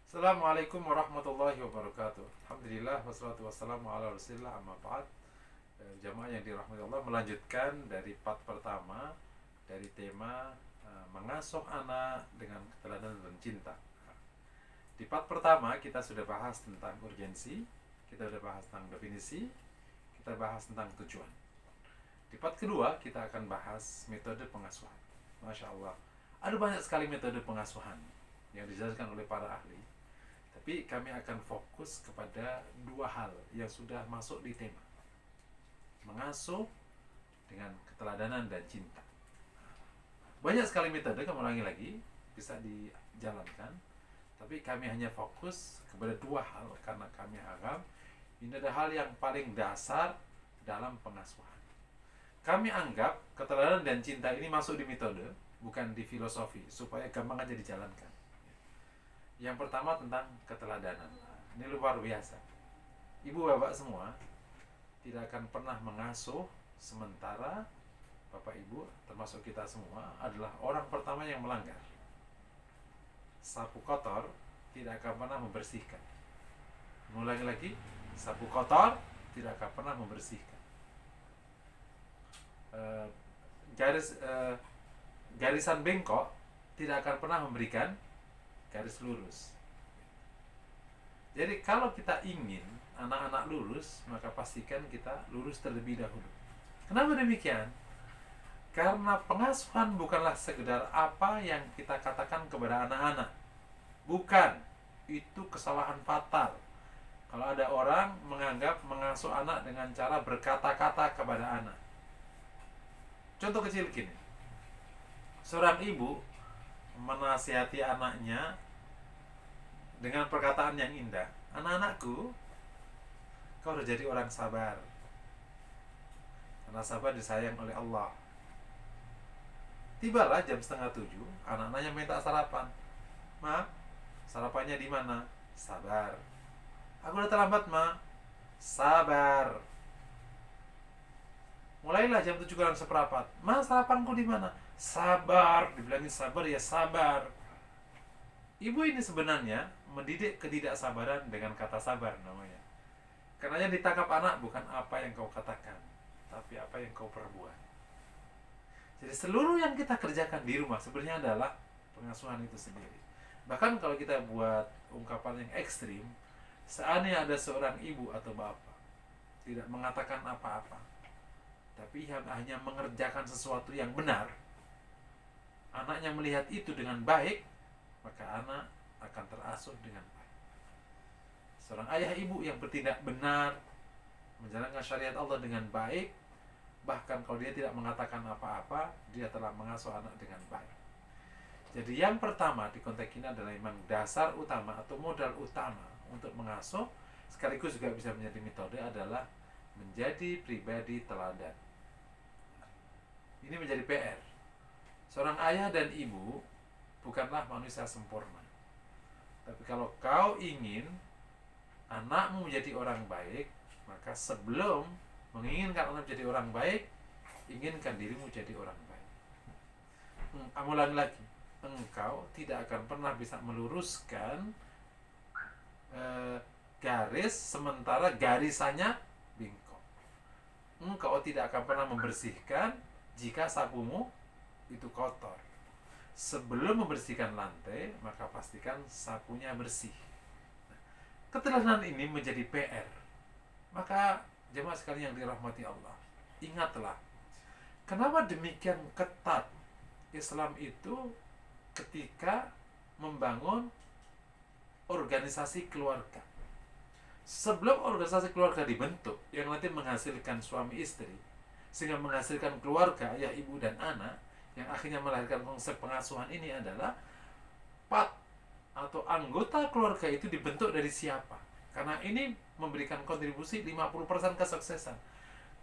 Assalamualaikum warahmatullahi wabarakatuh. Alhamdulillah wassalatu wassalamu ala rasulillah amma ba'd. Jamaah yang dirahmati Allah, melanjutkan dari part pertama dari tema mengasuh anak dengan keteladanan dan cinta. Di part pertama kita sudah bahas tentang urgensi, kita sudah bahas tentang definisi, kita bahas tentang tujuan. Di part kedua kita akan bahas metode pengasuhan. Masya Allah, ada banyak sekali metode pengasuhan yang dijelaskan oleh para ahli. Tapi kami akan fokus kepada dua hal yang sudah masuk di tema: mengasuh dengan keteladanan dan cinta. Banyak sekali metode, kami ulangi lagi, bisa dijalankan. Tapi kami hanya fokus kepada dua hal karena kami anggap ini adalah hal yang paling dasar dalam pengasuhan. Kami anggap keteladanan dan cinta ini masuk di metode, bukan di filosofi, supaya gampang aja dijalankan. Yang pertama tentang keteladanan. Ini luar biasa. Ibu bapak semua tidak akan pernah mengasuh, sementara bapak ibu termasuk kita semua adalah orang pertama yang melanggar. Sapu kotor tidak akan pernah membersihkan. Mengulangi lagi, sapu kotor tidak akan pernah membersihkan. Garisan bengkok tidak akan pernah memberikan garis lurus. Jadi kalau kita ingin anak-anak lurus, maka pastikan kita lurus terlebih dahulu. Kenapa demikian? Karena pengasuhan bukanlah sekedar apa yang kita katakan kepada anak-anak. Bukan. Itu kesalahan fatal. Kalau ada orang menganggap mengasuh anak dengan cara berkata-kata kepada anak. Contoh kecil gini. Seorang ibu menasihati anaknya dengan perkataan yang indah. Anak-anakku, kau harus jadi orang sabar, karena sabar disayang oleh Allah. Tibalah jam 6:30, anak-anaknya minta sarapan. Ma, sarapannya di mana? Sabar. Aku udah terlambat, ma. Sabar. Mulailah jam 7 kurang seperempat. Ma, sarapanku di mana? Sabar. Dibilangin sabar, ya sabar. Ibu ini sebenarnya mendidik ketidaksabaran dengan kata sabar namanya. Karena ditangkap anak bukan apa yang kau katakan, tapi apa yang kau perbuat. Jadi seluruh yang kita kerjakan di rumah sebenarnya adalah pengasuhan itu sendiri. Bahkan kalau kita buat ungkapan yang ekstrim, seandainya ada seorang ibu atau bapak tidak mengatakan apa-apa, tapi hanya mengerjakan sesuatu yang benar, anaknya melihat itu dengan baik, maka anak akan terasuh dengan baik. Seorang ayah ibu yang bertindak benar, menjalankan syariat Allah dengan baik, bahkan kalau dia tidak mengatakan apa-apa, dia telah mengasuh anak dengan baik. Jadi yang pertama di konteks ini adalah memang dasar utama atau modal utama untuk mengasuh, sekaligus juga bisa menjadi metode, adalah menjadi pribadi teladan. Ini menjadi PR. Seorang ayah dan ibu bukanlah manusia sempurna. Tapi kalau kau ingin anakmu menjadi orang baik, maka sebelum menginginkan anak menjadi orang baik, inginkan dirimu jadi orang baik. Ulangi lagi, engkau tidak akan pernah bisa meluruskan garis sementara garisannya bengkok. Engkau tidak akan pernah membersihkan jika sapumu itu kotor. Sebelum membersihkan lantai, maka pastikan sapunya bersih. Keteladanan ini menjadi PR. Maka jemaah sekalian yang dirahmati Allah, ingatlah, kenapa demikian ketat Islam itu ketika membangun organisasi keluarga. Sebelum organisasi keluarga dibentuk, yang nanti menghasilkan suami istri, sehingga menghasilkan keluarga, ayah, ibu, dan anak, yang akhirnya melahirkan konsep pengasuhan ini adalah part atau anggota keluarga itu dibentuk dari siapa. Karena ini memberikan kontribusi 50% kesuksesan.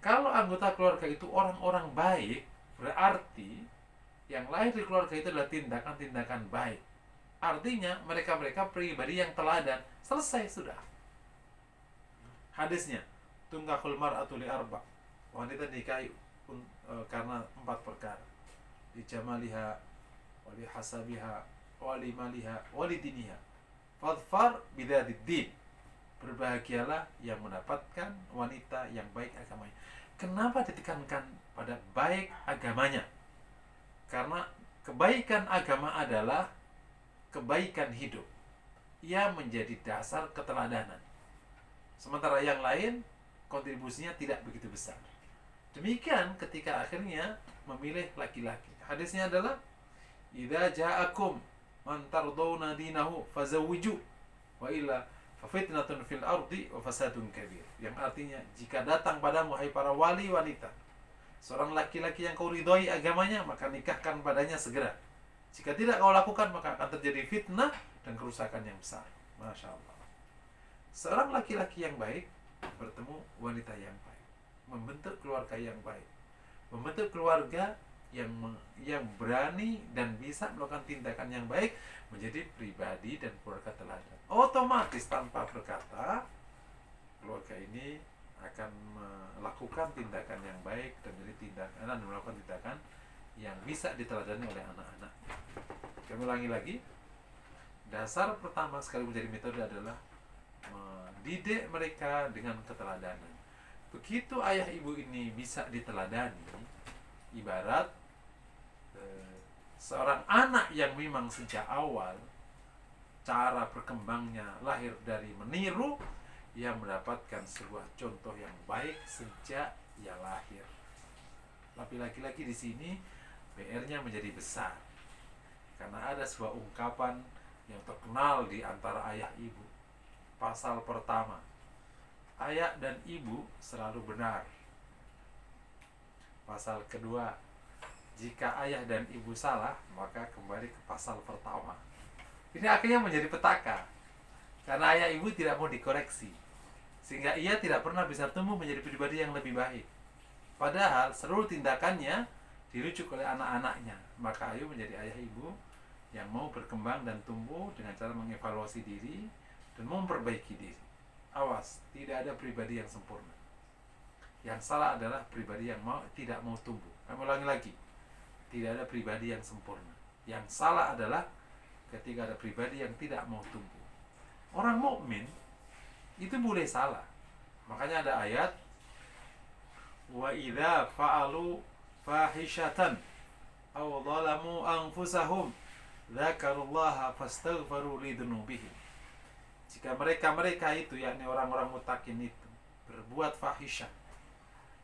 Kalau anggota keluarga itu orang-orang baik, berarti yang lahir di keluarga itu adalah tindakan-tindakan baik. Artinya mereka-mereka pribadi yang teladan. Selesai sudah. Hadisnya, tunggakul mar'atu li arba'. Wanita nikahi karena 4 perkara. Li jamaliha, wali hasabiha, wali maliha, wali diniha. Fadfar bidzatid din. Berbahagialah yang mendapatkan wanita yang baik agamanya. Kenapa ditekankan pada baik agamanya? Karena kebaikan agama adalah kebaikan hidup. Ia menjadi dasar keteladanan. Sementara yang lain kontribusinya tidak begitu besar. Demikian ketika akhirnya memilih laki-laki. Hadisnya adalah idza ja'akum man tardawna dinahu fazawwiju wa illa fafitnatun fil ardi wa fasadun kabir. Yang artinya jika datang padamu hai para wali wanita seorang laki-laki yang kau ridhoi agamanya, maka nikahkan padanya segera. Jika tidak kau lakukan, maka akan terjadi fitnah dan kerusakan yang besar. Masya Allah. Seorang laki-laki yang baik bertemu wanita yang baik, membentuk keluarga yang baik, membentuk keluarga yang berani dan bisa melakukan tindakan yang baik, menjadi pribadi dan keluarga teladan. Otomatis tanpa berkata, keluarga ini akan melakukan tindakan yang baik dan melakukan tindakan yang bisa diteladani oleh anak-anak. Kami ulangi lagi, dasar pertama sekali menjadi metode adalah mendidik mereka dengan keteladanan. Begitu ayah ibu ini bisa diteladani, ibarat seorang anak yang memang sejak awal cara berkembangnya lahir dari meniru, ia mendapatkan sebuah contoh yang baik sejak ia lahir. Tapi lagi-lagi di sini PR-nya menjadi besar, karena ada sebuah ungkapan yang terkenal di antara ayah ibu. Pasal pertama, ayah dan ibu selalu benar. Pasal kedua, jika ayah dan ibu salah, maka kembali ke pasal pertama. Ini akhirnya menjadi petaka, karena ayah ibu tidak mau dikoreksi, sehingga ia tidak pernah bisa tumbuh menjadi pribadi yang lebih baik. Padahal seluruh tindakannya dirujuk oleh anak-anaknya. Maka ayo menjadi ayah ibu yang mau berkembang dan tumbuh dengan cara mengevaluasi diri dan memperbaiki diri. Awas, tidak ada pribadi yang sempurna. Yang salah adalah pribadi yang tidak mau tumbuh. Kami ulangi lagi, tidak ada pribadi yang sempurna. Yang salah adalah ketika ada pribadi yang tidak mau tumbuh. Orang mukmin itu boleh salah. Makanya ada ayat, wa idza fa'alu fahishatan aw zalamu anfusahum dzakarullaha fastaghfiru lidzunubihim. Jika mereka itu, yakni orang-orang mutakin itu, berbuat fahisyah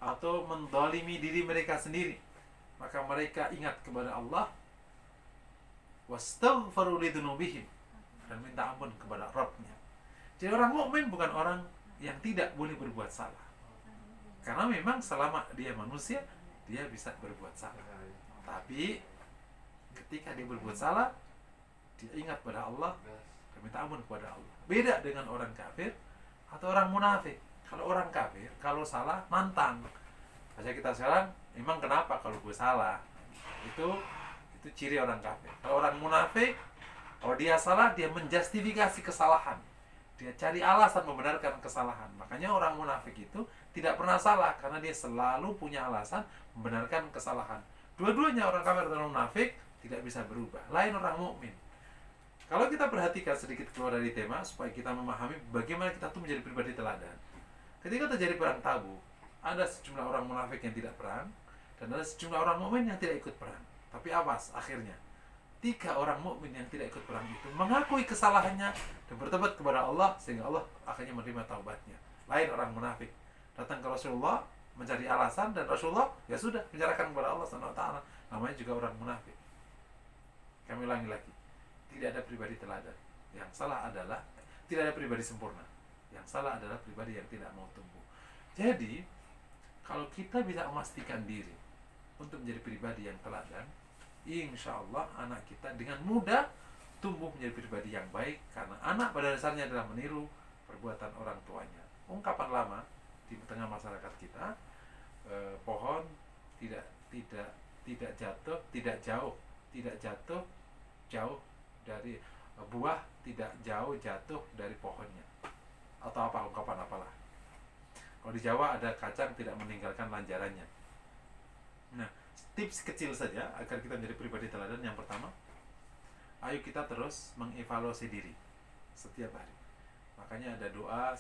atau mendolimi diri mereka sendiri, maka mereka ingat kepada Allah, wastaghfiru lidzunubihim, dan minta ampun kepada Rabbnya. Jadi orang mukmin bukan orang yang tidak boleh berbuat salah, karena memang selama dia manusia, dia bisa berbuat salah. Tapi ketika dia berbuat salah, dia ingat pada Allah dan minta ampun kepada Allah. Beda dengan orang kafir atau orang munafik. Kalau orang kafir, kalau salah, nantang. Saja kita sekarang, emang kenapa kalau gue salah? Itu ciri orang kafir. Kalau orang munafik, kalau dia salah, dia menjustifikasi kesalahan. Dia cari alasan membenarkan kesalahan. Makanya orang munafik itu tidak pernah salah, karena dia selalu punya alasan membenarkan kesalahan. Dua-duanya, orang kafir dan orang munafik, tidak bisa berubah. Lain orang mukmin. Kalau kita perhatikan sedikit keluar dari tema, supaya kita memahami bagaimana kita tuh menjadi pribadi teladan. Ketika terjadi perang Tabuk, ada sejumlah orang munafik yang tidak perang, dan ada sejumlah orang mukmin yang tidak ikut perang. Tapi awas, akhirnya 3 orang mukmin yang tidak ikut perang itu mengakui kesalahannya dan bertobat kepada Allah, sehingga Allah akhirnya menerima taubatnya. Lain orang munafik, datang ke Rasulullah mencari alasan, dan Rasulullah ya sudah menyerahkan kepada Allah SWT. Namanya juga orang munafik. Kami ulangi lagi, tidak ada pribadi teladan. Yang salah adalah tidak ada pribadi sempurna. Yang salah adalah pribadi yang tidak mau tumbuh. Jadi kalau kita bisa memastikan diri untuk menjadi pribadi yang teladan, insya Allah anak kita dengan mudah tumbuh menjadi pribadi yang baik, karena anak pada dasarnya adalah meniru perbuatan orang tuanya. Ungkapan lama di tengah masyarakat kita, pohon tidak jatuh jauh dari buah, tidak jauh jatuh dari pohonnya, atau apa, ungkapan apalah. Kalau di Jawa ada kacang tidak meninggalkan lanjarannya. Nah, tips kecil saja agar kita menjadi pribadi teladan. Yang pertama, ayo kita terus mengevaluasi diri. setiap hari. Makanya ada doa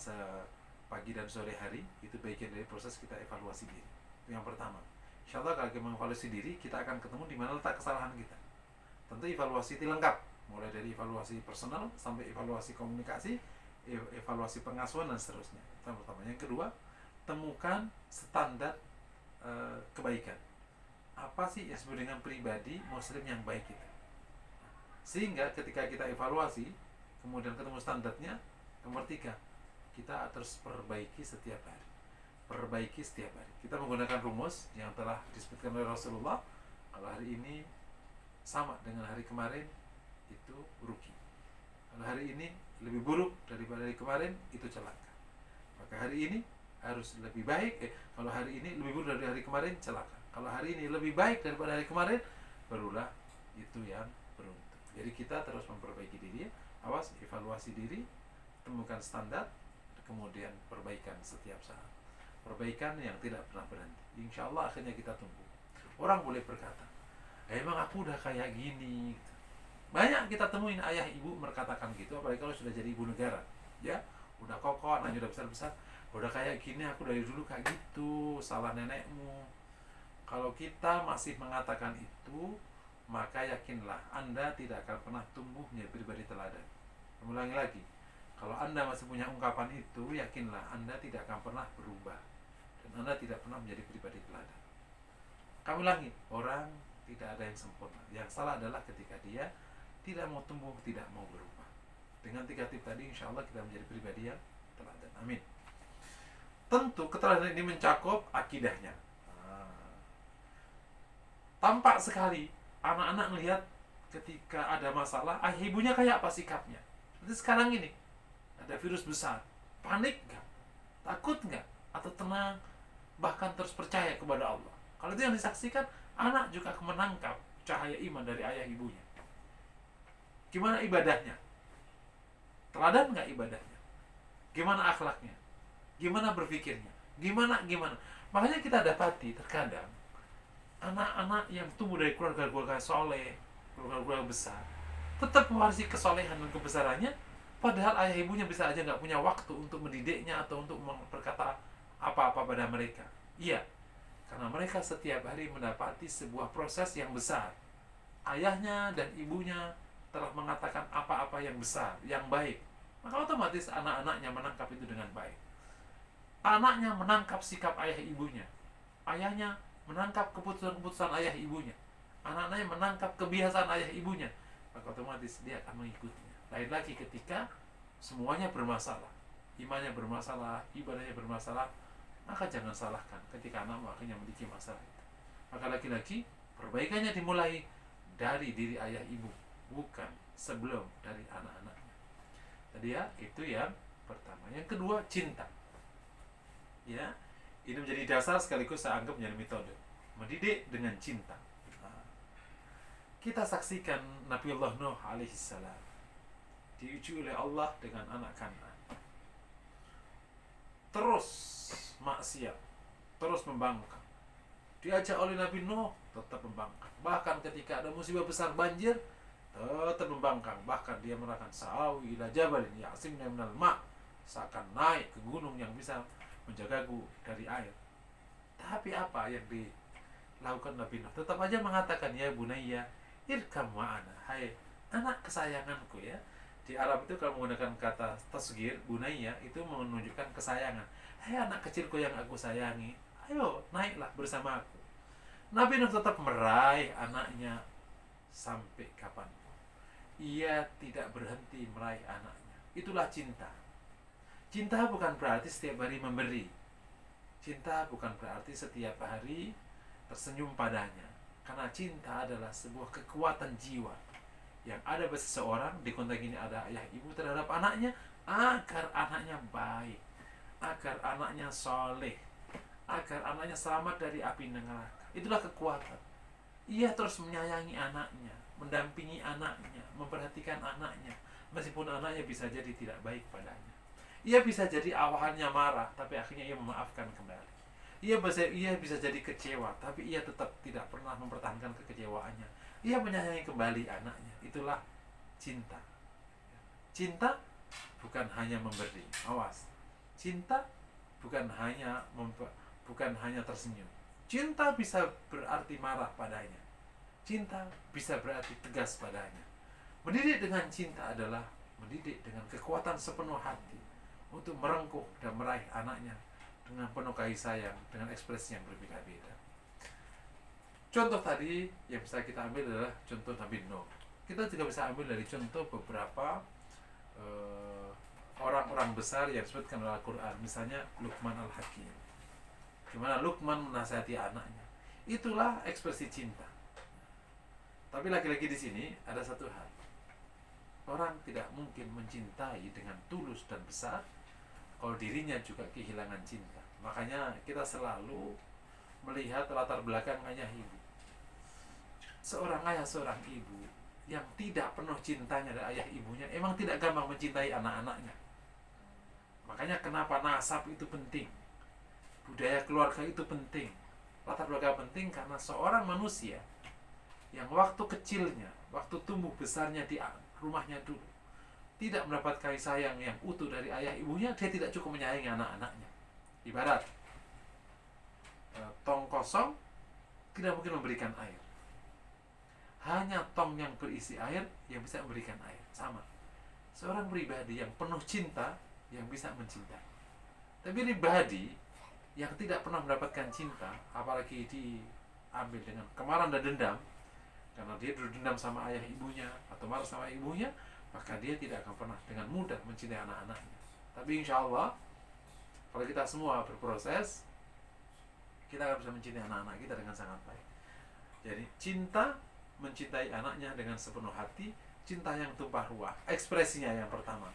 pagi dan sore hari, itu bagian dari proses kita evaluasi diri. Itu yang pertama. Insya Allah kalau kita mengevaluasi diri, kita akan ketemu di mana letak kesalahan kita. Tentu evaluasi itu lengkap, mulai dari evaluasi personal sampai evaluasi komunikasi, evaluasi pengasuhan dan seterusnya. Itu yang pertama. Yang kedua, temukan standar kebaikan. Apa sih yang disebut dengan pribadi muslim yang baik itu? Sehingga ketika kita evaluasi, kemudian ketemu standarnya, nomor 3, kita terus perbaiki setiap hari. Perbaiki setiap hari. Kita menggunakan rumus yang telah disebutkan oleh Rasulullah. Kalau hari ini sama dengan hari kemarin, itu rugi. Kalau hari ini lebih buruk daripada hari kemarin, itu celaka. Maka hari ini harus lebih baik. Kalau hari ini lebih buruk dari hari kemarin, celaka. Kalau hari ini lebih baik daripada hari kemarin, barulah itu yang beruntung. Jadi kita terus memperbaiki diri. Awas, evaluasi diri, temukan standar, kemudian perbaikan setiap saat. Perbaikan yang tidak pernah berhenti. Insya Allah akhirnya kita tumbuh. Orang boleh berkata, emang aku udah kayak gini. Banyak kita temuin ayah ibu berkatakan gitu, apalagi kalau sudah jadi ibu negara, ya, udah kokoh, anaknya udah besar-besar, udah kayak gini, aku dari dulu kayak gitu, salah nenekmu. Kalau kita masih mengatakan itu, maka yakinlah Anda tidak akan pernah tumbuh menjadi pribadi teladan. Ulangi lagi, kalau Anda masih punya ungkapan itu, yakinlah Anda tidak akan pernah berubah dan Anda tidak pernah menjadi pribadi teladan. Kami ulangi, orang tidak ada yang sempurna. Yang salah adalah ketika dia tidak mau tumbuh, tidak mau berubah. Dengan 3 tip tadi, insya Allah kita menjadi pribadi yang teladan. Amin. Tentu keteladanan ini mencakup akidahnya. Tampak sekali anak-anak melihat ketika ada masalah, ayah ibunya kayak apa sikapnya. Nanti sekarang ini ada virus besar, panik nggak? Takut nggak? Atau tenang? Bahkan terus percaya kepada Allah. Kalau itu yang disaksikan, anak juga akan menangkap cahaya iman dari ayah ibunya. Gimana ibadahnya? Teladan nggak ibadahnya? Gimana akhlaknya? Gimana berpikirnya? Gimana? Makanya kita dapati terkadang anak-anak yang tumbuh dari keluarga-keluarga soleh, keluarga-keluarga besar, tetap mewarisi kesolehan dan kebesarannya, padahal ayah ibunya bisa aja nggak punya waktu untuk mendidiknya atau untuk berkata apa-apa pada mereka. Iya, karena mereka setiap hari mendapati sebuah proses yang besar. Ayahnya dan ibunya telah mengatakan apa-apa yang besar, yang baik. Maka otomatis anak-anaknya menangkap itu dengan baik. Anaknya menangkap sikap ayah ibunya. Ayahnya menangkap keputusan-keputusan ayah ibunya. Anak-anaknya menangkap kebiasaan ayah ibunya. Maka otomatis dia akan mengikutinya. Lain lagi ketika semuanya bermasalah, imannya bermasalah, ibadahnya bermasalah, maka jangan salahkan ketika anakmu akhirnya memiliki masalah itu. Maka lagi-lagi perbaikannya dimulai dari diri ayah ibu, bukan sebelum dari anak-anaknya. Tadi ya, itu yang pertama. Yang kedua, cinta. Ya, ini menjadi dasar sekaligus saya anggap menjadi metode mendidik dengan cinta. Kita saksikan Nabiullah Nuh alaihissalam diuji oleh Allah dengan anak Kan'an, terus maksiat, terus membangkang. Diajak oleh Nabi Nuh, tetap membangkang. Bahkan ketika ada musibah besar banjir, tetap membangkang. Bahkan dia mengatakan sa'awi ila jabalin ya'simni minal ma', seakan naik ke gunung yang bisa menjagaku dari air. Tapi apa yang dilakukan Nabi Nuh? Tetap aja mengatakan, ya bunayya irkam ma'ana, hai anak kesayanganku. Ya, di Arab itu kalau menggunakan kata tasghir, bunayya, itu menunjukkan kesayangan. Hai anak kecilku yang aku sayangi, ayo naiklah bersama aku. Nabi Nuh tetap meraih anaknya sampai kapanpun. Ia tidak berhenti meraih anaknya. Itulah cinta. Cinta bukan berarti setiap hari memberi. Cinta bukan berarti setiap hari tersenyum padanya. Karena cinta adalah sebuah kekuatan jiwa yang ada pada seseorang, di konteks ini ada ayah ibu terhadap anaknya, agar anaknya baik, agar anaknya soleh, agar anaknya selamat dari api neraka. Itulah kekuatan. Ia terus menyayangi anaknya, mendampingi anaknya, memperhatikan anaknya, meskipun anaknya bisa jadi tidak baik padanya. Ia bisa jadi awalnya marah, tapi akhirnya ia memaafkan kembali. Ia bisa jadi kecewa, tapi ia tetap tidak pernah mempertahankan kekecewaannya. Ia menyayangi kembali anaknya. Itulah cinta. Cinta bukan hanya memberi. Awas. Cinta bukan hanya tersenyum. Cinta bisa berarti marah padanya. Cinta bisa berarti tegas padanya. Mendidik dengan cinta adalah mendidik dengan kekuatan sepenuh hati untuk merengkuh dan meraih anaknya dengan penuh kasih sayang, dengan ekspresi yang berbeda-beda. Contoh tadi yang bisa kita ambil adalah contoh Nabi Nuh. Kita juga bisa ambil dari contoh beberapa orang-orang besar yang disebutkan dalam Al-Quran. Misalnya Luqman Al-Hakim, gimana Luqman menasihati anaknya. Itulah ekspresi cinta. Tapi lagi-lagi di sini ada satu hal. Orang tidak mungkin mencintai dengan tulus dan besar kalau dirinya juga kehilangan cinta. Makanya kita selalu melihat latar belakang ayah ibu. Seorang ayah, seorang ibu yang tidak penuh cintanya dari ayah ibunya, emang tidak gampang mencintai anak-anaknya. Makanya kenapa nasab itu penting, budaya keluarga itu penting, latar belakang penting, karena seorang manusia yang waktu kecilnya, waktu tumbuh besarnya di rumahnya dulu, tidak mendapat kasih sayang yang utuh dari ayah ibunya, dia tidak cukup menyayangi anak-anaknya. Ibarat tong kosong tidak mungkin memberikan air. Hanya tong yang berisi air yang bisa memberikan air. Sama. Seorang pribadi yang penuh cinta yang bisa mencintai. Tapi pribadi yang tidak pernah mendapatkan cinta, apalagi diambil dengan kemarahan dan dendam, karena dia dendam sama ayah ibunya atau marah sama ibunya, maka dia tidak akan pernah dengan mudah mencintai anak-anaknya. Tapi insya Allah, kalau kita semua berproses, kita akan bisa mencintai anak-anak kita dengan sangat baik. Jadi cinta, mencintai anaknya dengan sepenuh hati, cinta yang tumpah ruah. Ekspresinya yang pertama,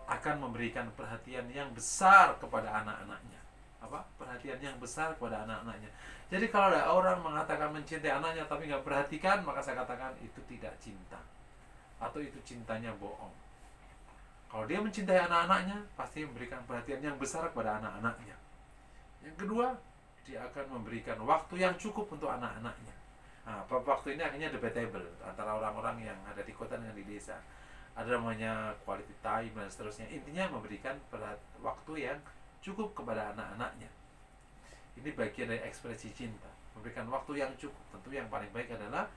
akan memberikan perhatian yang besar kepada anak-anaknya. Apa? Perhatian yang besar kepada anak-anaknya. Jadi kalau ada orang mengatakan mencintai anaknya tapi nggak perhatikan, maka saya katakan itu tidak cinta, atau itu cintanya bohong. Kalau dia mencintai anak-anaknya, pasti memberikan perhatian yang besar kepada anak-anaknya. Yang kedua, dia akan memberikan waktu yang cukup untuk anak-anaknya. Nah, waktu ini akhirnya debatable antara orang-orang yang ada di kota dengan di desa. Ada namanya quality time dan seterusnya. Intinya memberikan waktu yang cukup kepada anak-anaknya. Ini bagian dari ekspresi cinta. Memberikan waktu yang cukup. Tentu yang paling baik adalah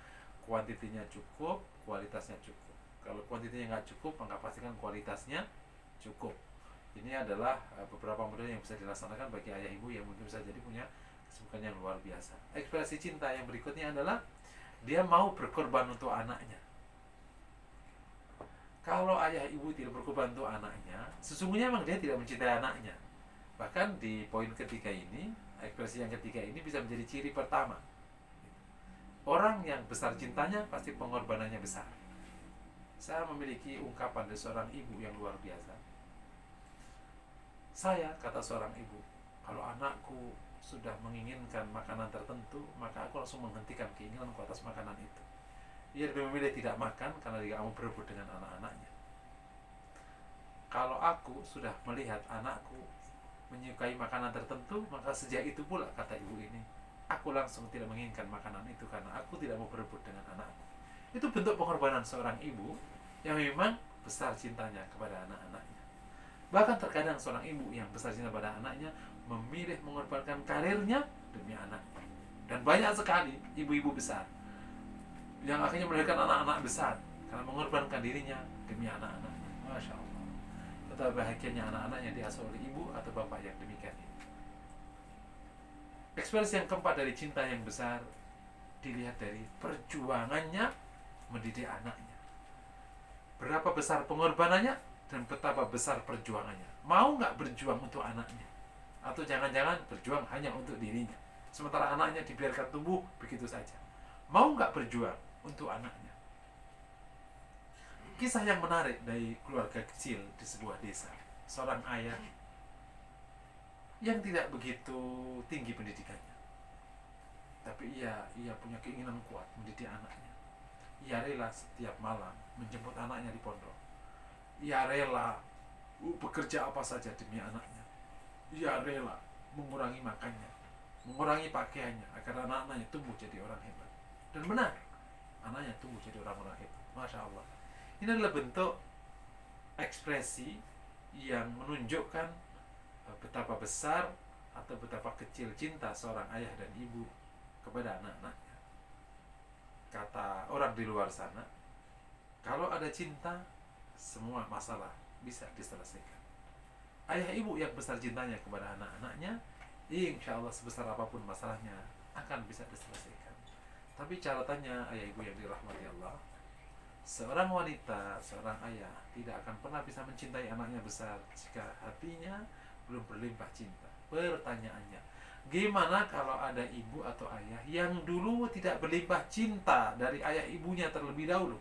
kuantitinya cukup, kualitasnya cukup. Kalau kuantitinya nggak cukup, maka pastikan kualitasnya cukup. Ini adalah beberapa model yang bisa dilaksanakan bagi ayah ibu yang mungkin bisa jadi punya kesibukan yang luar biasa. Ekspresi cinta yang berikutnya adalah dia mau berkorban untuk anaknya. Kalau ayah ibu tidak berkorban untuk anaknya, sesungguhnya memang dia tidak mencintai anaknya. Bahkan di poin ketiga ini, ekspresi yang ketiga ini bisa menjadi ciri pertama. Orang yang besar cintanya pasti pengorbanannya besar. Saya memiliki ungkapan dari seorang ibu yang luar biasa. Saya, kata seorang ibu, kalau anakku sudah menginginkan makanan tertentu, maka aku langsung menghentikan keinginanku atas makanan itu. Ia lebih memilih tidak makan karena dia mau berebut dengan anak-anaknya. Kalau aku sudah melihat anakku menyukai makanan tertentu, maka sejak itu pula, kata ibu ini, aku langsung tidak menginginkan makanan itu karena aku tidak mau berebut dengan anakku. Itu bentuk pengorbanan seorang ibu yang memang besar cintanya kepada anak-anaknya. Bahkan terkadang seorang ibu yang besar cinta pada anaknya memilih mengorbankan karirnya demi anaknya. Dan banyak sekali ibu-ibu besar yang akhirnya melahirkan anak-anak besar karena mengorbankan dirinya demi anak-anaknya. Masya Allah. Betapa bahagianya anak-anak yang diasuh oleh ibu atau bapak yang demikian ini. Ekspresi yang keempat dari cinta yang besar dilihat dari perjuangannya mendidik anaknya. Berapa besar pengorbanannya dan betapa besar perjuangannya. Mau nggak berjuang untuk anaknya? Atau jangan-jangan berjuang hanya untuk dirinya, sementara anaknya dibiarkan tumbuh begitu saja. Mau nggak berjuang untuk anaknya? Kisah yang menarik dari keluarga kecil di sebuah desa. Seorang ayah yang tidak begitu tinggi pendidikannya, tapi ia punya keinginan kuat mendidik anaknya. Ia rela setiap malam menjemput anaknya di pondok. Ia rela bekerja apa saja demi anaknya. Ia rela mengurangi makannya, mengurangi pakaiannya agar anak-anaknya tumbuh jadi orang hebat. Dan benar, anaknya tumbuh jadi orang-orang hebat. Masya Allah. Ini adalah bentuk ekspresi yang menunjukkan betapa besar atau betapa kecil cinta seorang ayah dan ibu kepada anak-anaknya. Kata orang di luar sana, kalau ada cinta, semua masalah bisa diselesaikan. Ayah ibu yang besar cintanya kepada anak-anaknya, insya Allah sebesar apapun masalahnya akan bisa diselesaikan. Tapi catatannya ayah ibu yang dirahmati Allah, seorang wanita, seorang ayah tidak akan pernah bisa mencintai anaknya besar jika hatinya belum berlimpah cinta. Pertanyaannya, gimana kalau ada ibu atau ayah yang dulu tidak berlimpah cinta dari ayah ibunya terlebih dahulu?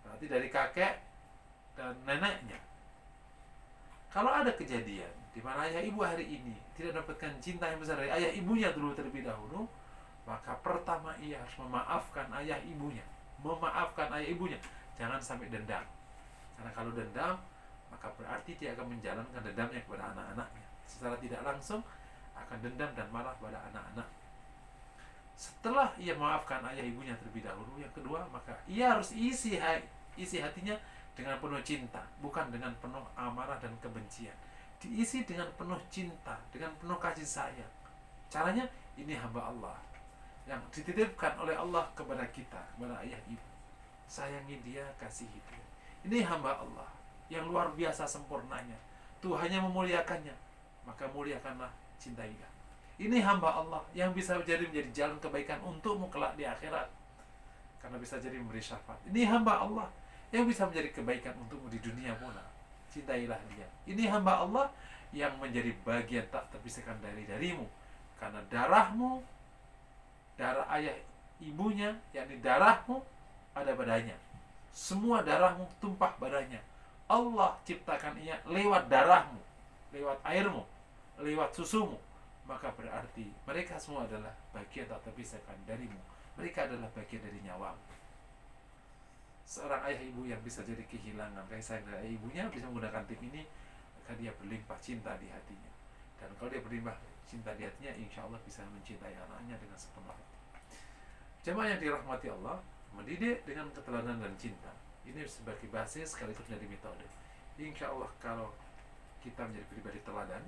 Berarti dari kakek dan neneknya. Kalau ada kejadian di mana ayah ibu hari ini tidak dapatkan cinta yang besar dari ayah ibunya dulu terlebih dahulu, maka pertama ia harus memaafkan ayah ibunya. Memaafkan ayah ibunya. Jangan sampai dendam. Karena kalau dendam, maka berarti dia akan menjalankan dendamnya kepada anak-anaknya. Secara tidak langsung akan dendam dan marah pada anak-anak. Setelah ia memaafkan ayah ibunya terlebih dahulu, yang kedua, maka ia harus isi hatinya dengan penuh cinta, bukan dengan penuh amarah dan kebencian. Diisi dengan penuh cinta, dengan penuh kasih sayang. Caranya, ini hamba Allah yang dititipkan oleh Allah kepada kita, kepada ayah ibu. Sayangi dia, kasihi dia. Ini hamba Allah yang luar biasa sempurnanya. Tuhannya memuliakannya, maka muliakanlah, cintailah. Ini hamba Allah yang bisa menjadi jalan kebaikan untukmu kelak di akhirat, karena bisa jadi memberi syafaat. Ini hamba Allah yang bisa menjadi kebaikan untukmu di dunia pula. Cintailah dia. Ini hamba Allah yang menjadi bagian tak terpisahkan darimu, karena darahmu, darah ayah ibunya, yakni darahmu ada padanya. Semua darahmu tumpah padanya. Allah ciptakan ia lewat darahmu, lewat airmu, lewat susumu. Maka berarti mereka semua adalah bagian tak terpisahkan darimu. Mereka adalah bagian dari nyawamu. Seorang ayah ibu yang bisa jadi kehilangan kasih sayang dari ibunya bisa menggunakan tip ini, maka dia berlimpah cinta di hatinya. Dan kalau dia berlimpah cinta di hatinya, insya Allah bisa mencintai anaknya dengan sepenuh hati. Jemaah yang dirahmati Allah, mendidik dengan keteladan dan cinta ini sebagai basis sekaligus menjadi metode. Insya Allah kalau kita menjadi pribadi teladan,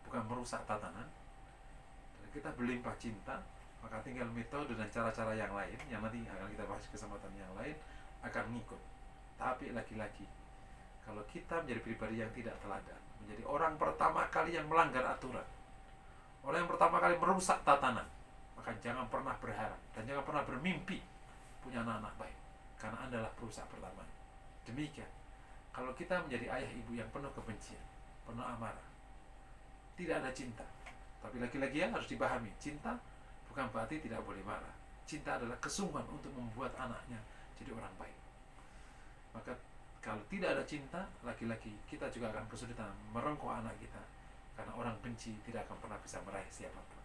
bukan merusak tatanan, dan kita berlimpah cinta, maka tinggal metode dan cara-cara yang lain yang nanti akan kita bahas kesempatan yang lain akan ngikut. Tapi lagi-lagi, kalau kita menjadi pribadi yang tidak teladan, menjadi orang pertama kali yang melanggar aturan, orang yang pertama kali merusak tatanan, maka jangan pernah berharap dan jangan pernah bermimpi punya anak-anak baik, karena Anda adalah perusak pertama. Demikian, kalau kita menjadi ayah ibu yang penuh kebencian, penuh amarah, tidak ada cinta. Tapi lagi-lagi ya harus dipahami, cinta bukan berarti tidak boleh marah. Cinta adalah kesungguhan untuk membuat anaknya jadi orang baik. Maka kalau tidak ada cinta, lagi-lagi kita juga akan kesulitan merengkuh anak kita, karena orang benci tidak akan pernah bisa meraih siapapun.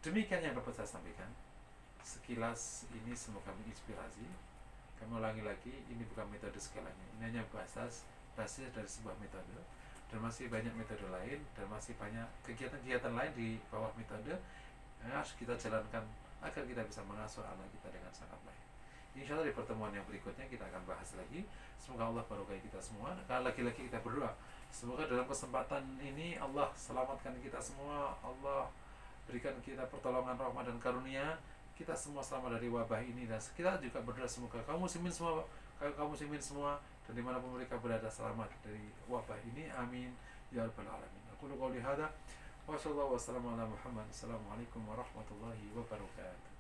Demikian yang dapat saya sampaikan. Sekilas ini semoga menginspirasi. Kami ulangi lagi, ini bukan metode segalanya. Ini hanya basis dari sebuah metode. Dan masih banyak metode lain, dan masih banyak kegiatan-kegiatan lain di bawah metode yang harus kita jalankan agar kita bisa mengasuh anak kita dengan sangat baik. Insya Allah di pertemuan yang berikutnya kita akan bahas lagi. Semoga Allah barokai kita semua. Kalau lagi-lagi kita berdoa, semoga dalam kesempatan ini Allah selamatkan kita semua. Allah berikan kita pertolongan rahmat dan karunia. Kita semua selamat dari wabah ini, dan kita juga berdoa semoga kaum muslimin semua dan dimanapun mereka berada selamat dari wabah ini. Amin ya rabbal alamin. Aku qouli hadza wa sallallahu wasallam ala Muhammad. Assalamualaikum warahmatullahi wabarakatuh.